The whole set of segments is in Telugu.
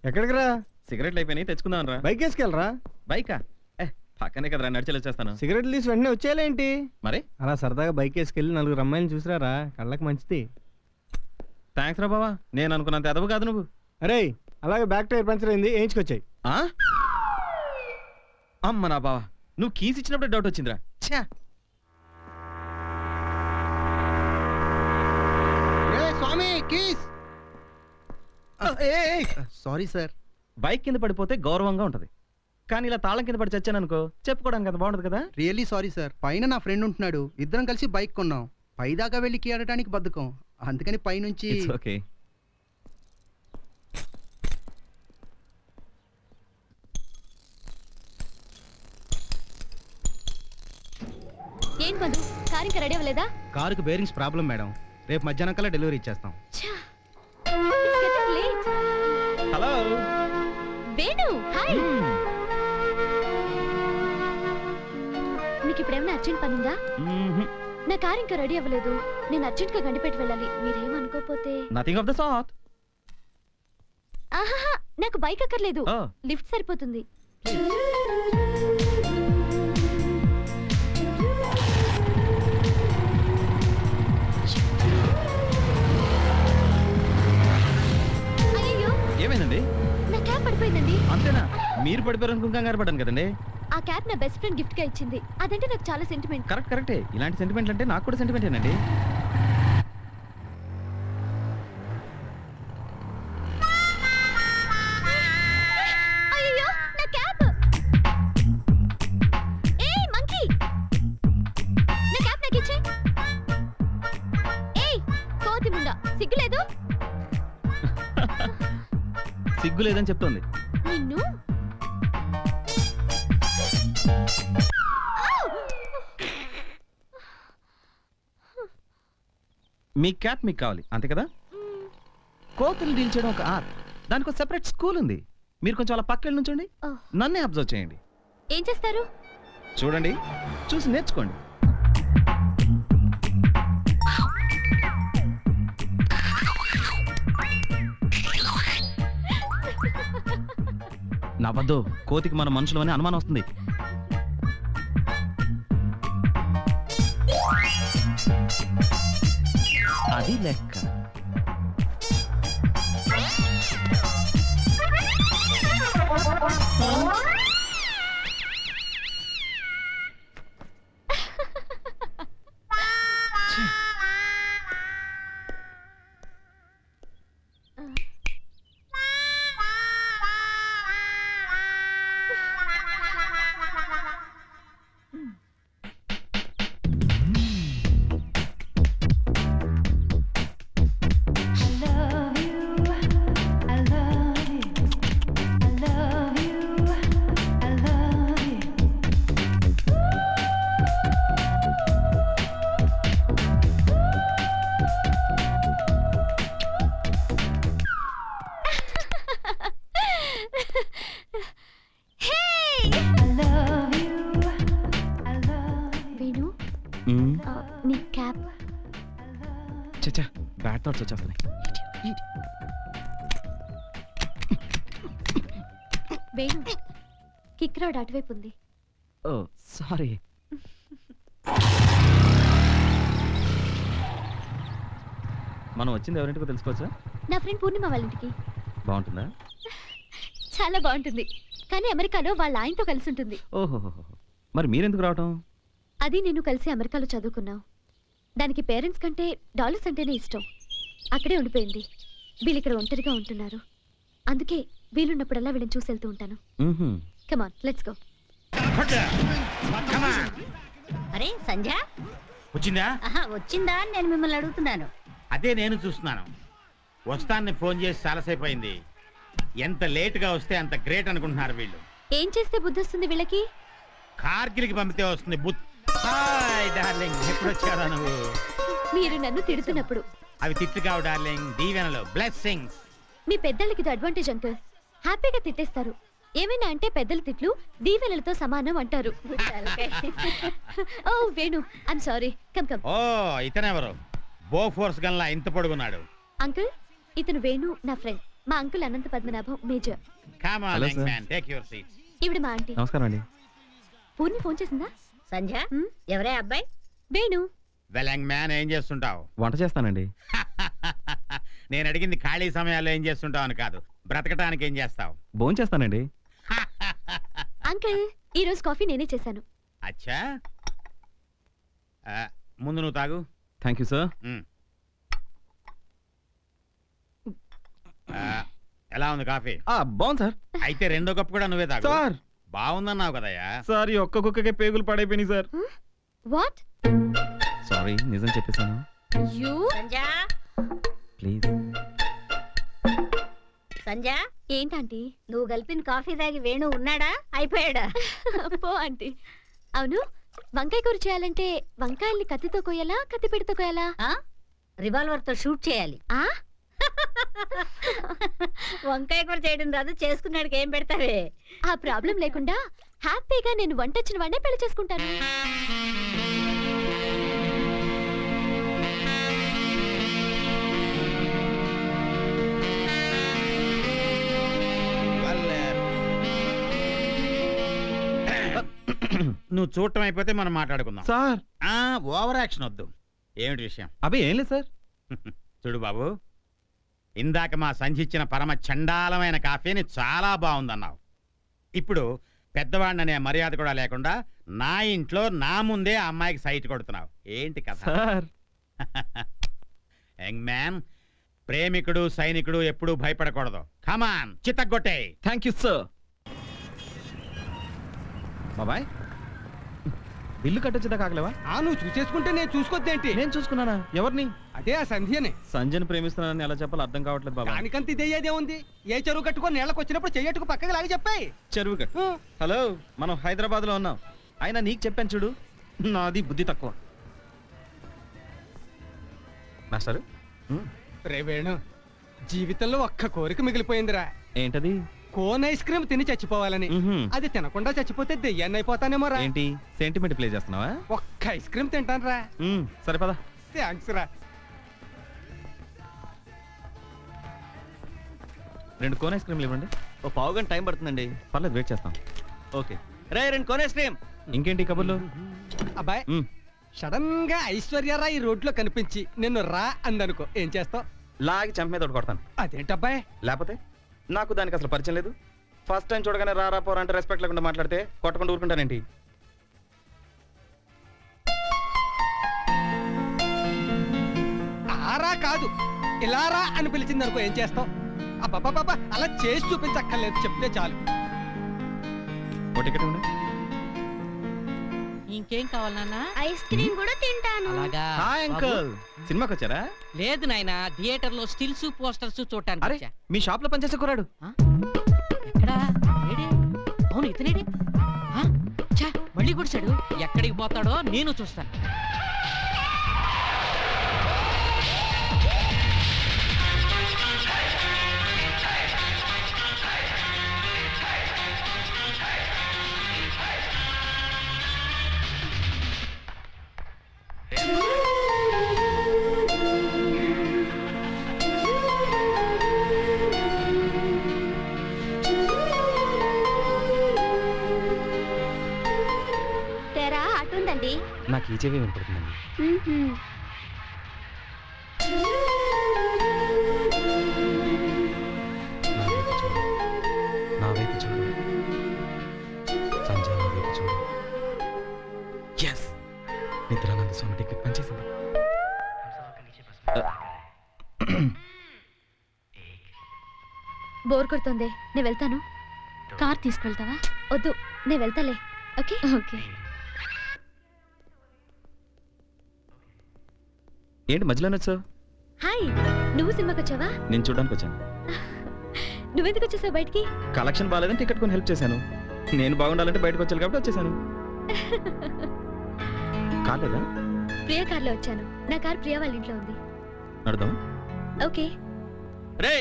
ఎక్కడికి రా? సిగరెట్లు అయిపోయినాయి, తెచ్చుకుందాం రా. బైక్ వేసుకెళ్ళరా? బైకా? పక్కనే కదరా, నడిచేలా చేస్తాను. సిగరెట్లు తీసి వెంటనే వచ్చేయాలేంటి? మరి అలా సరదాగా బైక్ వేసుకెళ్ళి 4 అమ్మాయిని చూసిరారా, కళ్ళకి మంచిది. థ్యాంక్స్ రా బావా, నేను అనుకున్నంత ఎదవు కాదు నువ్వు. అరే అలాగే బ్యాక్ టైర్ పంచర్ అయింది, వేయించుకొచ్చాయి. అమ్మ నా బావా, నువ్వు కీస్ ఇచ్చినప్పుడు డౌట్ వచ్చిందిరా. ఛా, స్వామి కీస్. Sorry sir. బైక్ కింద పడిపోతే గౌరవంగా ఉంటది, కానీ ఇలా తాళం కింద పడి చచ్చాను అనుకో, చెప్పుకోవడానికి కదా బాగుంటది కదా. Really sorry sir. పైన నా ఫ్రెండ్ ఉంటున్నాడు, ఇద్దరం కలిసి బైక్ కొన్నాం. పైదాకా వెళ్ళి కీ ఆడటానికి బద్ధకం, అందుకని పైనుంచి. ఓకే. ఏం పదు, కారు ఇంకా రెడీ అవ్వలేదా? కారుకు బేరింగ్స్ ప్రాబ్లం మేడం, రేపు మధ్యాహ్నం కల్లా డెలివరీ ఇచ్చేస్తాం. Hello Venu, hi. మీకు ఇప్పుడు ఏమైనా అర్జెంట్ పని ఉందా? నా కారు ఇంకా రెడీ అవ్వలేదు, నేను అర్జెంట్ గా గండిపెట్టి వెళ్ళాలి. మీరేమనుకోపోతే. Nothing of the sort. ఆహాహా, నాకు బైక్ అక్కర్లేదు, లిఫ్ట్ సరిపోతుంది. అయ్యో, ఏమైందండి? నా క్యాబ్ పడిపోయిందండి. అంతేనా? మీరు పడిపోయారనుకుని కంగారు పడ్డాను కదండి. ఆ క్యాబ్ నా బెస్ట్ ఫ్రెండ్ గిఫ్ట్ గా ఇచ్చింది, అదంటే నాకు చాలా సెంటిమెంట్. కరెక్టే, ఇలాంటి సెంటిమెంట్లు అంటే నాకు కూడా సెంటిమెంటేనండి. అయ్యో, నా క్యాబ్. ఏయ్ మంకీ, నా క్యాబ్ నాకు ఇచ్చే. ఏయ్ కోతి ముండా, సిగ్గులేదు? సిగ్గు లేదని చెప్తోంది. నిన్ను మీ క్యాప్ మీకు కావాలి అంతే కదా? కోతులు డీల్ చేయడం ఒక ఆర్ట్, దానికి ఒక సెపరేట్ స్కూల్ ఉంది. మీరు కొంచెం అలా పక్కన నుంచోండి, నన్నే అబ్జర్వ్ చేయండి. ఏం చేస్తారు? చూడండి, చూసి నేర్చుకోండి. నవ్వద్దు, కోతికి మన మనుషులు అని అనుమానం వస్తుంది. అది లెక్క. వేణు, నీ క్యాబ్. చచ్చా, బ్యాడ్ థాట్స్ వచ్చేస్తున్నాయి. వేణు, కిక్ రోడ్ అటువైపు ఉంది. ఓ సారీ. మనం వచ్చింది ఎవరింటికో తెలుసుకోవచ్చా? నా ఫ్రెండ్ పూర్ణిమ వాళ్ళ ఇంటికి. బాగుంటుందా? చాలా బాగుంటుంది, కానీ అమెరికాలో వాళ్ళ ఆయనతో కలిసి ఉంటుంది. ఓహో, మరి మీరెందుకు రావటం? అది నేను కలిసి అమెరికాలో చదువుకున్నాం. దానికి పేరెంట్స్ కంటే డాలర్స్ అంటేనే ఇష్టం. అక్కడే ఉండిపోయింది. వీళ్ళు ఇక్కడ ఒంటరిగా ఉంటున్నారు, అందుకే వీలున్నప్పుడల్లా వీళ్ళని చూసి వెళ్తూ ఉంటాను. కమాన్, లెట్స్ గో. అరే సంధ్య వచ్చిందా? వచ్చిందా అని నేను మిమ్మల్ని అడుగుతున్నాను. అదే నేను చూస్తున్నాను. వస్తానని ఫోన్ చేసి చాలాసేపు అయింది. ఎంత లేటుగా వస్తే అంత గ్రేట్ అనుకుంటున్నారు వీళ్ళు. ఏం చేస్తే బుద్ధి వస్తుంది వీళ్ళకి? కార్గిల్కి పంపితే వస్తుంది బుద్ధి. హాయ్ డార్లింగ్, ఎప్పుడు వచ్చారా నువ్వు? మీరు నన్ను తిడుతున్నప్పుడు. అవి తిట్లు కావు డార్లింగ్, దీవెనలు, బ్లెస్సింగ్స్. మీ పెద్దలకి ఇది అడ్వాంటేజ్ అంకుల్, హ్యాపీగా తిట్టేస్తారు. ఏమైనా అంటే పెద్దల తిట్లు దీవెనలతో సమానం అంటారు. ఓ Venu, I'm sorry. Come come. ఓ ఇతనెవరు? బో ఫోర్స్ గన్లా ఇంత పొడుగున్నాడు. అంకుల్, ఇతను వేణు, నా ఫ్రెండ్. మా uncle Anantha Padmanabham major. Come on, Hello, young sir. man, take your seat. ఈవిడ మా ఆంటీ. నమస్కారం అండి. పూర్ణి ఫోన్ చేసిందా? సంధ్య హ్మ్? ఎవరే అబ్బాయి? వేణు. Well, young man, ఏం చేస్తుంటావు? వంట చేస్తానండి. నేను అడిగింది ఖాళీ సమయాల్లో ఏం చేస్తుంటావు అని కాదు, బ్రతకటానికి ఏం చేస్తావు? భోజనం చేస్తానండి. అంకుల్ ఈ రోజు కాఫీ నేనే చేశాను. అచ్చా, ముందు నువ్వు తాగు. Thank you sir. మ్. ఎలా ఉంది కాఫీ? బాగుంది సార్. అయితే రెండో కప్పు కూడా నువ్వే తాగు. సార్ బాగుందన్నావు కదయ్యా. సార్ ఈ ఒక్క కుక్కకే పేగులు పడైపోయినాయి సార్. వాట్? సారీ, నిజం చెప్పేశాను. You Sandhya please. సంధ్య ఏంటంటీ? నువ్వు కలిపిన కాఫీ తాగి వేణు ఉన్నాడా అయిపోయాడా? పో ఆంటీ. అవును, వంకాయ కూర చేయాలంటే వంకాయల్ని కత్తితో కోయాలా కత్తిపీటతో కోయాలా? రివాల్వర్ తో షూట్ చేయాలి. ఆ వంకాయ కూర చేయడం రాదు, చేసుకున్నాడికి ఏం పెడతావే? ఆ ప్రాబ్లం లేకుండా హ్యాపీగా నేను వంట వచ్చిన వాడినే పెళ్లి చేసుకుంటాను. నువ్వు చూడటం అయిపోతే మనం మాట్లాడుకుందాం. సార్ ఓవర్ యాక్షన్ వద్దు. ఏమిటి విషయం? అవి ఏం లేదు సార్. చూడు బాబు, ఇందాక మా సంధిచ్చిన పరమ చండాలమైన కాఫీని చాలా బాగుందన్నావు. ఇప్పుడు పెద్దవాడిననే మర్యాద కూడా లేకుండా నా ఇంట్లో నా ముందే ఆ అమ్మాయికి సైట్ కొడుతున్నావు. ఏంటి కథ? సార్ యంగ్ మ్యాన్, ప్రేమికుడు సైనికుడు ఎప్పుడూ భయపడకూడదు. కమాన్, చిత్తగొట్టే. Thank you sir. బాబాయ్, బిల్లు కట్టొచ్చేదా కాగలేవా? నువ్వు చూసేసుకుంటే నేను చూసుకోద్దేంటి? నేను చూసుకున్నానా? ఎవరిని? అదే ఆ సంధ్యనే. సంజయ్ ప్రేమిస్తున్నానని ఎలా చెప్పాలో అర్థం కావట్లేదు బాబా. దానికంత ఇదేదే ఉంది. ఏ చెరువు కట్టుకొని నీళ్ళకి వచ్చినప్పుడు చెయ్యట్టుకు పక్కకి లాగి చెప్పాయి. చెరువు కట్టు. హలో, మనం హైదరాబాద్ లో ఉన్నాం. అయినా నీకు చెప్పాను చూడు, నాది బుద్ధి తక్కువ. మాస్టారు, రే వేణు, జీవితంలో ఒక్క కోరిక మిగిలిపోయిందిరా. ఏంటది? కోన్ ఐస్ క్రీమ్ తిని చచ్చిపోవాలని. అది తినకుండా చచ్చిపోతే దెయ్యాన్ని అయిపోతానేమోరా. ఏంటి సెంటిమెంట్ ప్లే చేస్తున్నావా? ఒక్క ఐస్ క్రీమ్ తింటాను రా. సరే పదా. థ్యాంక్స్ రా. 2 కోన్ ఐస్ క్రీమ్లు ఇవ్వండి. ఓ పావు గంట టైం పడుతుందండి. పర్లేదు, వెయిట్ చేస్తాం. ఓకే రే, 2 కోన్ ఐస్ క్రీమ్. ఇంకేంటి కబుర్లు? అబ్బాయి, సడన్ గా ఐశ్వర్యరా ఈ రోడ్లో కనిపించి నిన్ను రా అందనుకో, ఏం చేస్తావు? లాగి చంప మీద ఒకటి కొడతాను. అదేంటబ్బాయి? లేకపోతే నాకు దానికి అసలు పరిచయం లేదు. ఫస్ట్ టైం చూడగానే రారా పోరా అంటే రెస్పెక్ట్ లేకుండా మాట్లాడితే కొట్టకుండా ఊరుకుంటానేంటి? ఆరా కాదు, ఇలా రా అని పిలిచిందనుకో, ఏం చేస్తావు? అబ్బాబాబా, అలా చేసి చూపించక్కర్లేదు, చెప్తే చాలు. ఓ టికెట్ ఇవ్వండి. ఇంకేం కావాలి నాన్న? ఐస్ క్రీమ్ కూడా తింటాను. అలాగా హాయ్ అంకుల్, సినిమాకి వచ్చారా? లేదు నాయన, థియేటర్ లో స్టిల్స్ పోస్టర్స్ చూడటానికి అరే, వచ్చా. మీ షాప్ లో పనిచేసే కురాడు. ఎక్కడా? ఏడి? అవును, ఇతనేడి? ఆ? ఛా, మళ్ళీ గుడిసాడు. ఎక్కడికి పోతాడో నేను చూస్తాను. తెరా అటుందండి. నాకు ఈ చెవి వినపడుతుందండి. నా వైపు చూడు, సంజయ్ నా వైపు చూడు. ఎస్, నిద్రానంద స్వామి టికెట్ పనిచేసింది. బోర్ కొడుతుంది, నేను వెళ్తాను. కార్ తీసుకెళ్తావా? వద్దు, నేను వెళ్తాలే. Okay okay. ఏంటి మధ్యలోనే వచ్చావు? హాయ్, నువ్వు సినిమాకి వచ్చావా? నేను చూడడానికి వచ్చాను. నువ్వెందుకు వచ్చేసావు బయటికి? కలెక్షన్ బాగాలేదని టికెట్ కొని హెల్ప్ చేశాను. నేను బాగుండాలంటే బయటకు వచ్చాను కాబట్టి వచ్చేసాను. కాలేదా? ప్రియా కార్లో వచ్చాను. నా కార్ ప్రియా వాళ్ళ ఇంట్లో ఉంది. నడదాం. ఓకే. రే,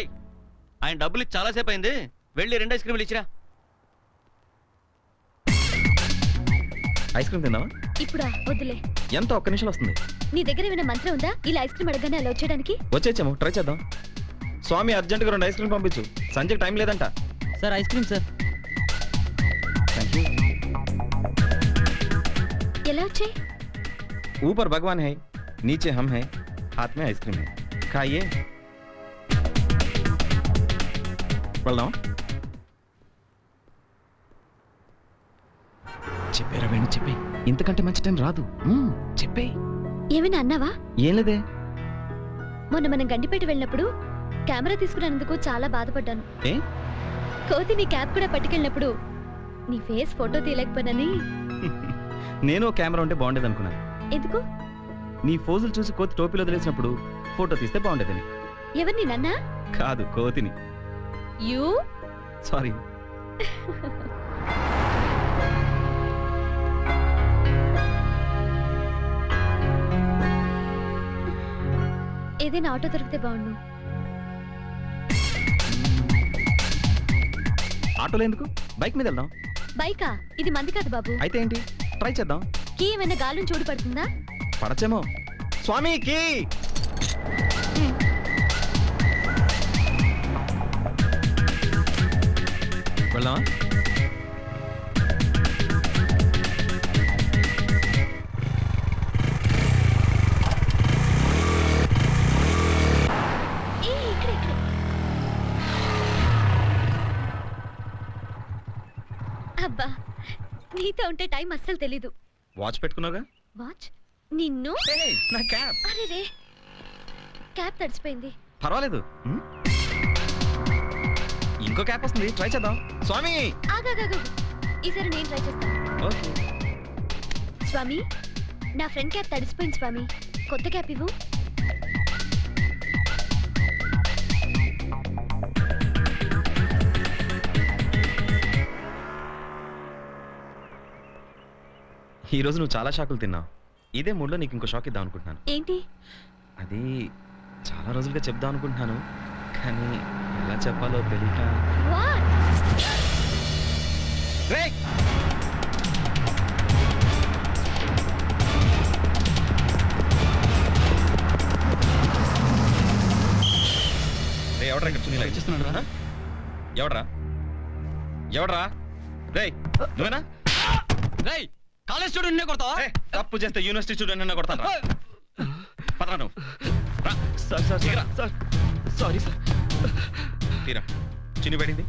ఆయన డబ్బులు ఇచ్చి చాలాసేపు అయింది. వెళ్ళి 2 ఐస్ క్రీమ్లు ఇచ్చిరా. ఐస్ క్రీమ్ తిందామా? ఇప్పుడా? వద్దులే. ఎంత, ఒక్క నిమిషం వస్తుంది. నీ దగ్గర ఏమైనా మంత్రం ఉందా ఇలా ఐస్ క్రీమ్ అడగగానే అలా వచ్చేయడానికి? వచ్చేచ్చాము, ట్రై చేద్దాం. స్వామి అర్జెంట్గా 2 ఐస్ క్రీమ్ పంపించు, సంజయ్కి టైం లేదంట. Sir ice cream sir. Thank you. ఎలా వచ్చాయి? ऊपर भगवान है, नीचे हम हैं, हाथ में आइसक्रीम है, खाइए. వెళ్దాం. చెప్పారా వేణు, చెప్పే. ఇంతకంటే మంచి టైం రాదు. చెప్పే. ఏమైనా అన్నావా? ఏం లేదే. మొన్న మనం గండిపేట వెళ్ళినప్పుడు కెమెరా తీసుకున్నందుకు చాలా బాధపడ్డాను. ఏ? కోతి నీ క్యాప్ కూడా పట్టుకెళ్ళినప్పుడు నీ ఫేస్ ఫోటో తీయలేకపోయినని. నేను కెమెరా ఉంటే బాగుండేది అనుకున్నాను. ఎందుకు? నీ ఫోజులు చూసి కోతి టోపీలో వదిలేసినప్పుడు ఫోటో తీస్తే బాగుండేదని. ఎవరిని, నన్నా? కాదు, కోతిని. You sorry. ఏదైనా ఆటో దొరికితే బాగుండు. ఆటోలో ఎందుకు, బైక్ మీద వెళ్దాం. బైకా? ఇది మంది కాదు బాబు. అయితే ఏంటి, ట్రై చేద్దాం. కీ ఏమైనా గాలం చూడు పడుతుందా? పడచేమో. స్వామికి వెళ్దామా? ఇక్కడే. అబ్బా, నీతో ఉంటే టైం అస్సలు తెలీదు. వాచ్ పెట్టుకున్నావుగా? వాచ్? నిన్ను? నా క్యాప్. అరే రే, క్యాప్ తడిచిపోయింది. పర్వాలేదు, ఇంకో క్యాప్ వస్తుంది, ట్రై చేద్దాం. స్వామి ఆగాగాగు, ఈసారి నేను ట్రై చేస్తాను. ఓకే. స్వామి, నా ఫ్రెండ్ క్యాప్ తడిసిపోయింది స్వామి, కొత్త క్యాప్ ఇవ్వు. ఈ రోజు నువ్వు చాలా షాకులు తిన్నావు. ఇదే మూడ్లో నీకు ఇంకో షాక్ ఇద్దాం అనుకుంటున్నాను. ఏంటి? అది చాలా రోజులుగా చెప్దాం అనుకుంటున్నాను, కానీ ఎలా చెప్పాలో తెలియక. వాట్? ఎవడ్రా ఇక్కడ చున్నీ లాగేస్తున్నాడు? ఎవడ్రా? రేయ్, నువ్వేనా? రేయ్, కాలేజ్ స్టూడెంట్ నే కొడతావా? తప్పు చేస్తే యూనివర్సిటీ స్టూడెంట్ అన్న కొడతాను. పదరా నువ్వు. Sorry sir. తీరా, చిన్ని పడింది.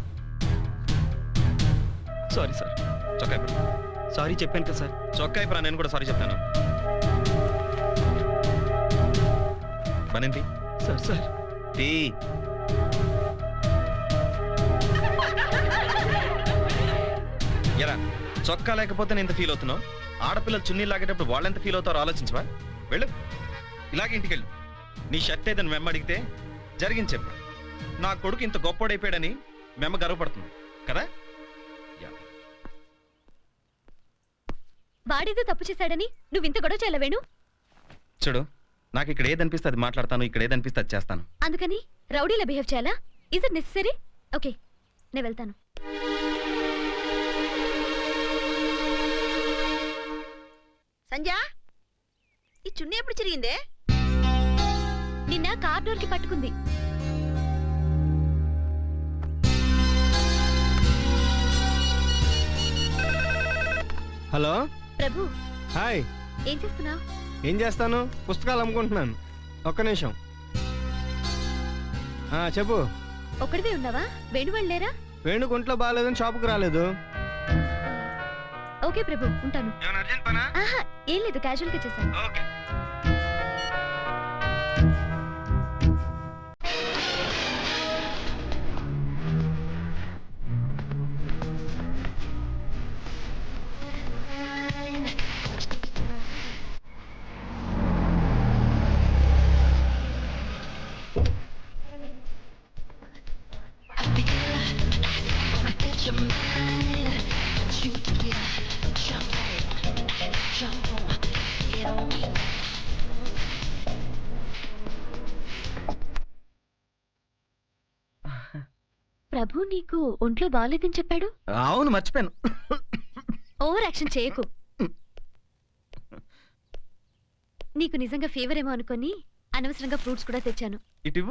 Sorry sir. చొక్కా ఇప్పుడు. సారీ చెప్పాను కదా సార్. చొక్కా ఇప్పుడు నేను కూడా సారీ చెప్తాను. పనింది సార్. తీ. ఎరా, చొక్కా లేకపోతే నేను ఇంత ఫీల్ అవుతున్నావు. ఆడపిల్లలు చున్నీ లాగేటప్పుడు వాళ్ళు ఎంత ఫీల్ అవుతారో ఆలోచించవా? వెళ్ళు, ఇలాగే ఇంటికి వెళ్ళు. నీ షర్ట్ ఏదని మెమ్మ అడిగితే జరిగింది చెప్పు. నా కొడుకు ఇంత గొప్పోడైపోయాడని మెమ్మ గర్వపడుతుంది కదా? వాడేదో తప్పు చేశాడని నువ్వు ఇంత గొడవ చేయలే వేణు. చూడు, నాకు ఇక్కడ ఏదనిపిస్తే అది మాట్లాడతాను, ఇక్కడ ఏదనిపిస్తే అది చేస్తాను. అందుకని రౌడీలా బిహేవ్ చేయాలా? Is it necessary? ఓకే, నేను వెళ్తాను. సంజా, ఈ చున్నీ ఎప్పుడు చిరిగిందే? నిన్న కార్ డోర్ కి పట్టుకుంది. హలో ప్రభు, హాయ్. ఏం చేస్తున్నావు? ఏం చేస్తాను, పుస్తకాలు అమ్ముకుంటున్నాను. ఒక్క నిమిషం. చెప్పు. ఒక్కడివే ఉన్నావా? వేణు వాళ్ళు లేరా? వేణు ఒంట్లో బాగాలేదని షాపుకు రాలేదు. ఓకే ప్రభు, ఉంటాను. ఆహా, ఏం లేదు, క్యాజువల్ గా చేశాను. ప్రభు నీకు ఒంట్లో బాగాలేదని చెప్పాడు. అవును, మర్చిపోయాను. ఓవర్ యాక్షన్ చేయకు. నీకు నిజంగా ఫీవర్ ఏమో అనుకొని అనవసరంగా ఫ్రూట్స్ కూడా తెచ్చాను. ఇటు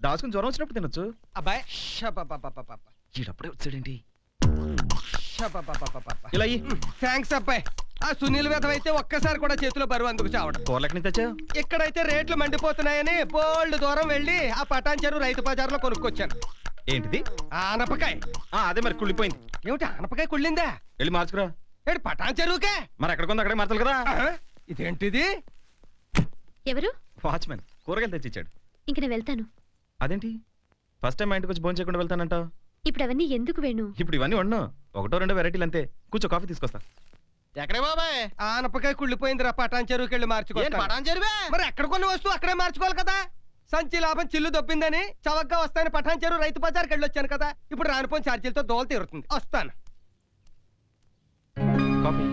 దాచుకుని జ్వరం వచ్చినప్పుడు తినొచ్చు. అబ్బాయి ఈడప్పుడే వచ్చాడేంటి? షబ్బబ్బబ్బబ్బబ్బబ్బ. ఇలా అయ్యి. థ్యాంక్స్ అబ్బాయి. ఆ సునీల్ వేధం అయితే ఒక్కసారి కూడా చేతిలో బరువు అందుకు చావడం. కూరలెక్కడి నుంచి తెచ్చావు? ఇక్కడైతే రేట్లు మండిపోతున్నాయని బోల్డ్ దూరం వెళ్ళి ఆ పటాన్ చెరువు రైతు బజార్లో కొనుక్కొచ్చాను. ఏంటిది? ఆ ఆనపకాయ. అదే మరి కుళ్ళిపోయింది. ఏమిటి ఆనపకాయ కుళ్ళిందా? వెళ్ళి మార్చుకురా. ఏడు పటాన్ చెరువుకే. మరి ఎక్కడ కొంది అక్కడే మార్చాలి కదా. ఆహా, ఇదేంటిది? ఎవరు? వాచ్మెన్ కూరగాయలు తెచ్చిచ్చాడు. ఇంక నేను వెళ్తాను. అదేంటి ఫస్ట్ టైం మా ఇంటికి వచ్చి భోజనం చేయకుండా వెళ్తానంటావు? ఇప్పుడు అవన్నీ ఎందుకు వేణు? ఇప్పుడు ఇవన్నీ వండు. ఒకటో రెండో వెరైటీలు అంతే. కూర్చో, కాఫీ తీసుకొస్తా. ఎక్కడే బాబాయ్? ఆనపకాయ కుళ్ళిపోయిందిరా, పటాన్ చెరువుకి వెళ్ళి మార్చుకో. పటాన్ చెరువే మరి ఎక్కడ కొన్న వస్తువు అక్కడే మార్చుకోవాలి కదా. సంచి లాభం చిల్లు దొబ్బిందని చవగ్గా వస్తాయని పటాన్ చెరువు రైతు బజార్కి వెళ్ళి వచ్చాను కదా. ఇప్పుడు రానిపోయిన ఛార్జీలతో దోలు తీరుతుంది. వస్తాను. కాఫీ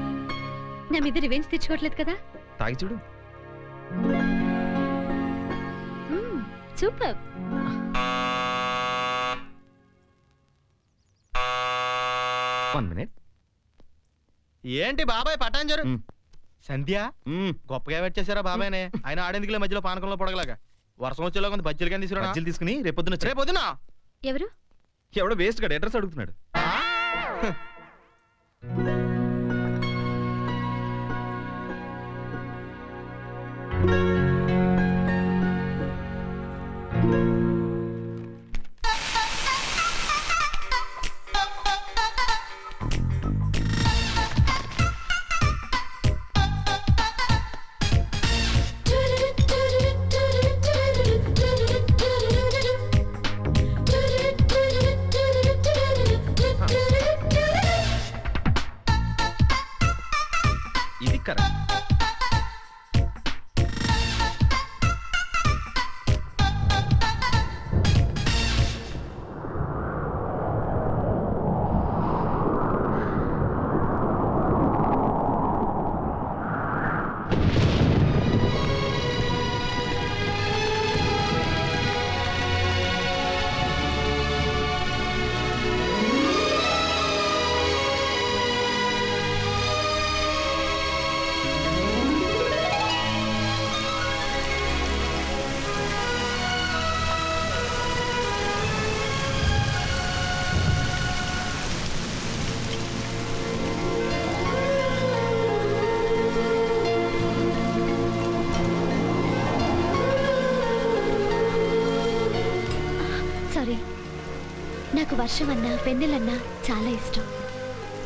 నా మీద రివెంజ్ తెచ్చుకోవట్లేదు కదా? తాగి చూడు. సూపర్. One minute. ఏంటి బాబాయ్ పటాంజరు? సంధ్య మ్మ్. గొప్పగా వెయిట్ చేశారా బాబాయ్నే? ఆయన ఆడేందుకులే మధ్యలో పానకంలో పొడగలాగా. వర్షం వచ్చేలా కొంత బజ్జీలు కానీ తీసుకురా. బజ్జీలు తీసుకుని రేపొద్దున వచ్చేయ్. రేపు వదినా ఎవరు? ఎవడో వేస్ట్ గా అడ్రస్ అడుగుతున్నాడు. ఇది కరెక్ట్. సారీ. నాకు వర్షం అన్నా వెన్నెలన్నా చాలా ఇష్టం.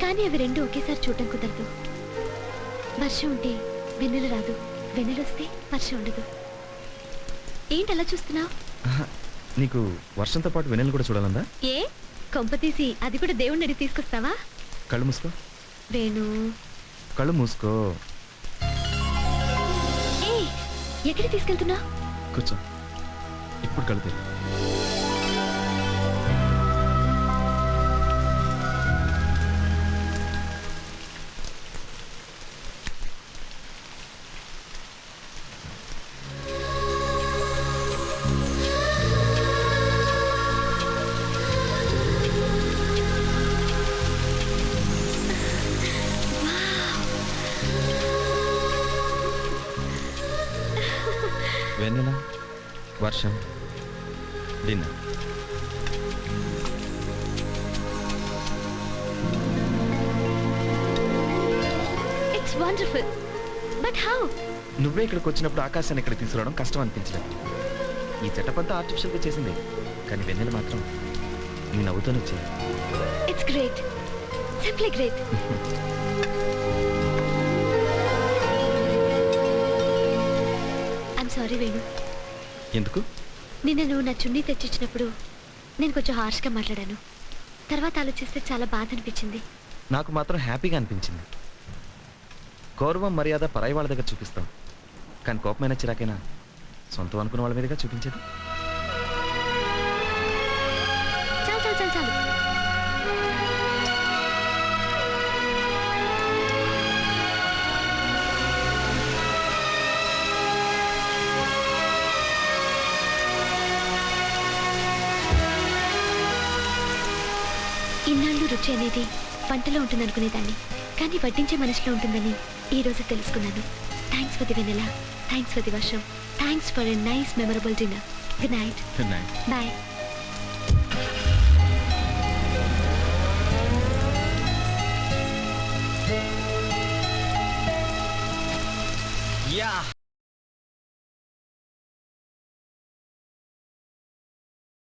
కానీ అవి రెండు ఒకేసారి చూడటం కుదరదు. వర్షం ఉంటే వెన్నెల రాదు, వెన్నెలొస్తే వర్షం ఉండదు. ఏంటి అలా చూస్తున్నావు? నీకు వర్షంతో పాటు వెన్నెలు కూడా చూడాలందా? ఏ కొంప తీసి అది కూడా దేవుణ్ణి అడిగి తీసుకొస్తావా? కళ్ళు మూసుకో. వేణు, కళ్ళు మూసుకో. ఏ ఎక్కడికి తీసుకెళ్తున్నా? కూర్చో. ఇప్పుడు కళ్ళు తెరు. వెన్నెల, వర్షం, dinner. It's wonderful. But how? నువ్వే ఇక్కడికి వచ్చినప్పుడు ఆకాశాన్ని ఇక్కడ తీసుకురావడం కష్టం అనిపించలేదు. ఈ సెటప్ అంతా ఆర్టిఫిషియల్గా చేసింది, కానీ వెన్నెల మాత్రం నీ నవ్వుతూనే వచ్చేది. It's great, simply great. I'm sorry Venu. ఎందుకు? నిన్న నువ్వు నా చున్నీ తెచ్చిచ్చినప్పుడు నేను కొంచెం హార్ష్గా మాట్లాడాను. తర్వాత ఆలోచిస్తే చాలా బాధ అనిపించింది. నాకు మాత్రం హ్యాపీగా అనిపించింది. గౌరవం మర్యాద పరాయి వాళ్ళ దగ్గర చూపిస్తాం, కానీ కోపమైన చిరాకైనా సొంతం అనుకున్న వాళ్ళ మీదుగా చూపించేది. చాలు చాలు చాలు చాలు. ఇన్నాళ్ళు రుచి అనేది వంటలో ఉంటుందనుకునేదాన్ని, కానీ వడ్డించే మనిషిలో ఉంటుందని ఈ రోజు తెలుసుకున్నాను. Thanks for the vennela, thanks for the varsham, thanks for a nice memorable dinner. Good night. Good night. Bye. Yeah